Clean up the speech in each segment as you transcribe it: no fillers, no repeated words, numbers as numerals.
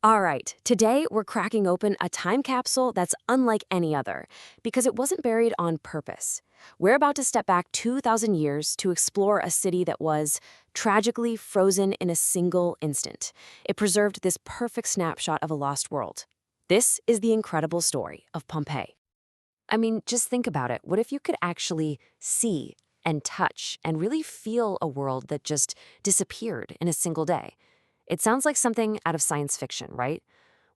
All right, today we're cracking open a time capsule that's unlike any other because it wasn't buried on purpose. We're about to step back 2,000 years to explore a city that was tragically frozen in a single instant. It preserved this perfect snapshot of a lost world. This is the incredible story of Pompeii. I mean, just think about it. What if you could actually see and touch and really feel a world that just disappeared in a single day? It sounds like something out of science fiction, right?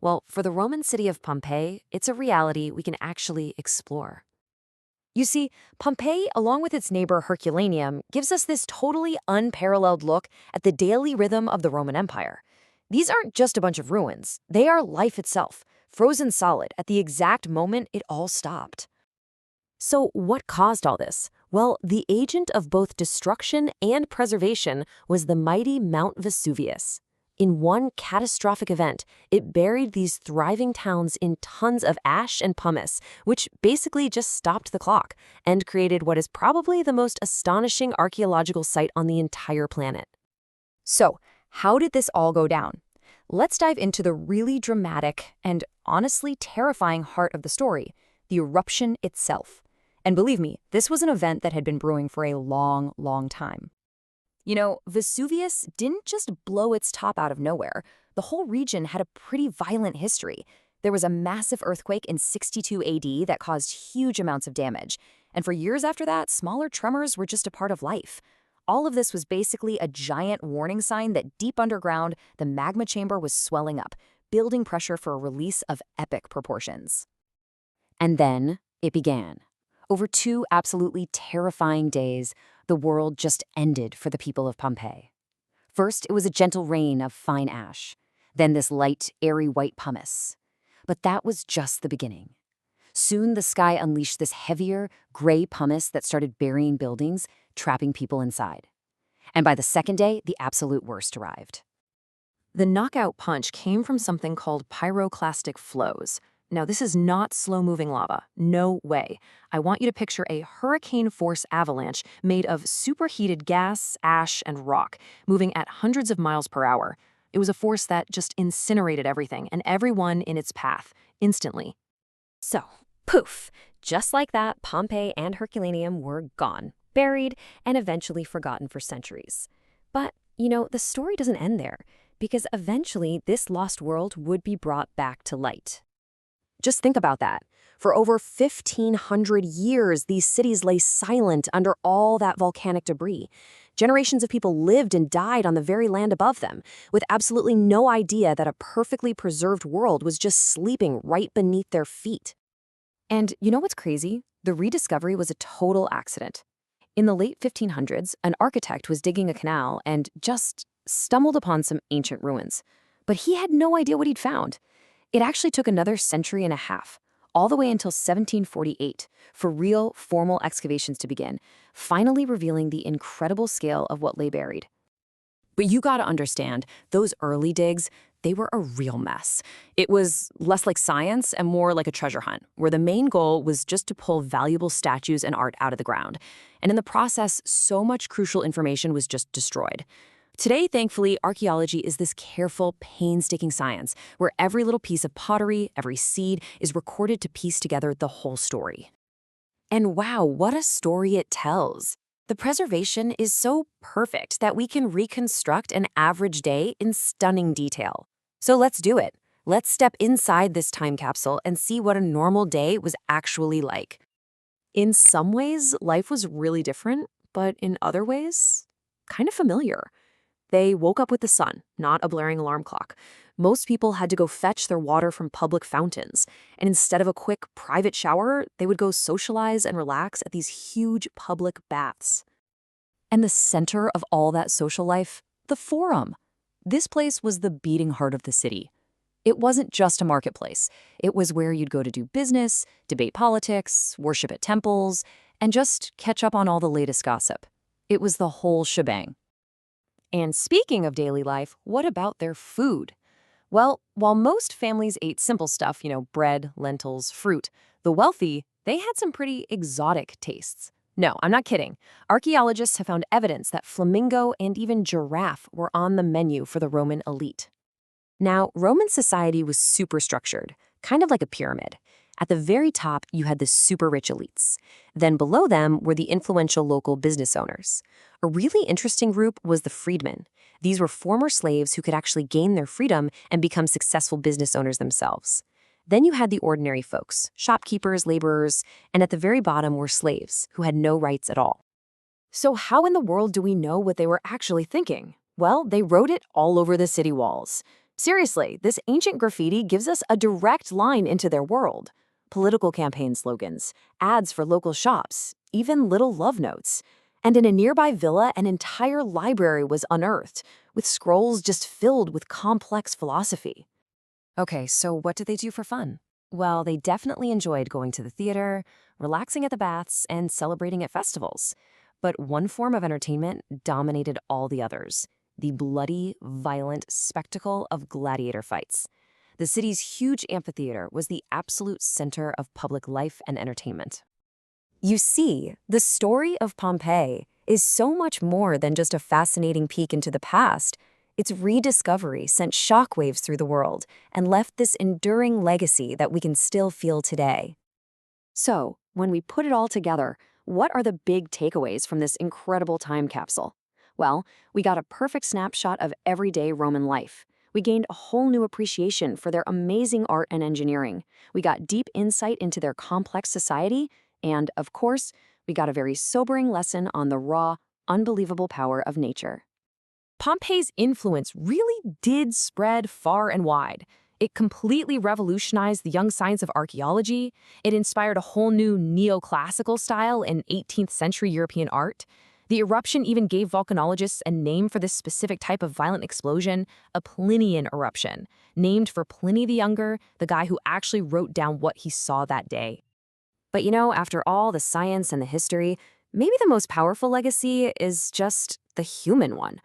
Well, for the Roman city of Pompeii, it's a reality we can actually explore. You see, Pompeii, along with its neighbor Herculaneum, gives us this totally unparalleled look at the daily rhythm of the Roman Empire. These aren't just a bunch of ruins. They are life itself, frozen solid at the exact moment it all stopped. So what caused all this? Well, the agent of both destruction and preservation was the mighty Mount Vesuvius. In one catastrophic event, it buried these thriving towns in tons of ash and pumice, which basically just stopped the clock and created what is probably the most astonishing archaeological site on the entire planet. So, how did this all go down? Let's dive into the really dramatic and honestly terrifying heart of the story, the eruption itself. And believe me, this was an event that had been brewing for a long, long time. You know, Vesuvius didn't just blow its top out of nowhere. The whole region had a pretty violent history. There was a massive earthquake in 62 AD that caused huge amounts of damage. And for years after that, smaller tremors were just a part of life. All of this was basically a giant warning sign that deep underground, the magma chamber was swelling up, building pressure for a release of epic proportions. And then it began. Over 2 absolutely terrifying days, the world just ended for the people of Pompeii. First, it was a gentle rain of fine ash, then this light, airy white pumice. But that was just the beginning. Soon the sky unleashed this heavier, gray pumice that started burying buildings, trapping people inside. And by the second day, the absolute worst arrived. The knockout punch came from something called pyroclastic flows. Now, this is not slow-moving lava. No way. I want you to picture a hurricane-force avalanche made of superheated gas, ash, and rock, moving at hundreds of miles per hour. It was a force that just incinerated everything and everyone in its path, instantly. So, poof! Just like that, Pompeii and Herculaneum were gone, buried, and eventually forgotten for centuries. But, the story doesn't end there, because eventually this lost world would be brought back to light. Just think about that. For over 1,500 years, these cities lay silent under all that volcanic debris. Generations of people lived and died on the very land above them, with absolutely no idea that a perfectly preserved world was just sleeping right beneath their feet. And you know what's crazy? The rediscovery was a total accident. In the late 1500s, an architect was digging a canal and just stumbled upon some ancient ruins. But he had no idea what he'd found. It actually took another century and a half, all the way until 1748, for real, formal excavations to begin, finally revealing the incredible scale of what lay buried. But you gotta understand, those early digs, they were a real mess. It was less like science and more like a treasure hunt, where the main goal was just to pull valuable statues and art out of the ground. And in the process, so much crucial information was just destroyed. Today, thankfully, archaeology is this careful, painstaking science where every little piece of pottery, every seed, is recorded to piece together the whole story. And wow, what a story it tells! The preservation is so perfect that we can reconstruct an average day in stunning detail. So let's do it. Let's step inside this time capsule and see what a normal day was actually like. In some ways, life was really different, but in other ways, kind of familiar. They woke up with the sun, not a blaring alarm clock. Most people had to go fetch their water from public fountains, and instead of a quick private shower, they would go socialize and relax at these huge public baths. And the center of all that social life, the Forum. This place was the beating heart of the city. It wasn't just a marketplace. It was where you'd go to do business, debate politics, worship at temples, and just catch up on all the latest gossip. It was the whole shebang. And speaking of daily life, what about their food? Well, while most families ate simple stuff, bread, lentils, fruit, the wealthy, they had some pretty exotic tastes. No, I'm not kidding. Archaeologists have found evidence that flamingo and even giraffe were on the menu for the Roman elite. Now, Roman society was super structured, kind of like a pyramid. At the very top, you had the super rich elites. Then below them were the influential local business owners. A really interesting group was the freedmen. These were former slaves who could actually gain their freedom and become successful business owners themselves. Then you had the ordinary folks, shopkeepers, laborers, and at the very bottom were slaves who had no rights at all. So how in the world do we know what they were actually thinking? Well, they wrote it all over the city walls. Seriously, this ancient graffiti gives us a direct line into their world. Political campaign slogans, ads for local shops, even little love notes. And in a nearby villa, an entire library was unearthed, with scrolls just filled with complex philosophy. Okay, so what did they do for fun? Well, they definitely enjoyed going to the theater, relaxing at the baths, and celebrating at festivals. But one form of entertainment dominated all the others: the bloody, violent spectacle of gladiator fights. The city's huge amphitheater was the absolute center of public life and entertainment. You see, the story of Pompeii is so much more than just a fascinating peek into the past. Its rediscovery sent shockwaves through the world and left this enduring legacy that we can still feel today. So, when we put it all together, what are the big takeaways from this incredible time capsule? Well, we got a perfect snapshot of everyday Roman life. We gained a whole new appreciation for their amazing art and engineering. We got deep insight into their complex society. And, of course, we got a very sobering lesson on the raw, unbelievable power of nature. Pompeii's influence really did spread far and wide. It completely revolutionized the young science of archaeology. It inspired a whole new neoclassical style in 18th century European art. The eruption even gave volcanologists a name for this specific type of violent explosion, a Plinian eruption, named for Pliny the Younger, the guy who actually wrote down what he saw that day. But after all the science and the history, maybe the most powerful legacy is just the human one.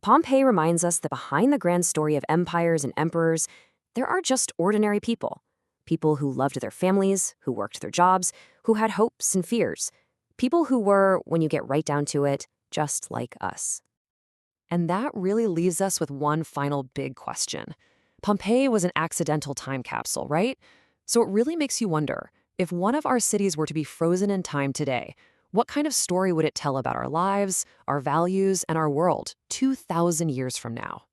Pompeii reminds us that behind the grand story of empires and emperors, there are just ordinary people. People who loved their families, who worked their jobs, who had hopes and fears. People who were, when you get right down to it, just like us. And that really leaves us with one final big question. Pompeii was an accidental time capsule, right? So it really makes you wonder, if one of our cities were to be frozen in time today, what kind of story would it tell about our lives, our values, and our world 2,000 years from now?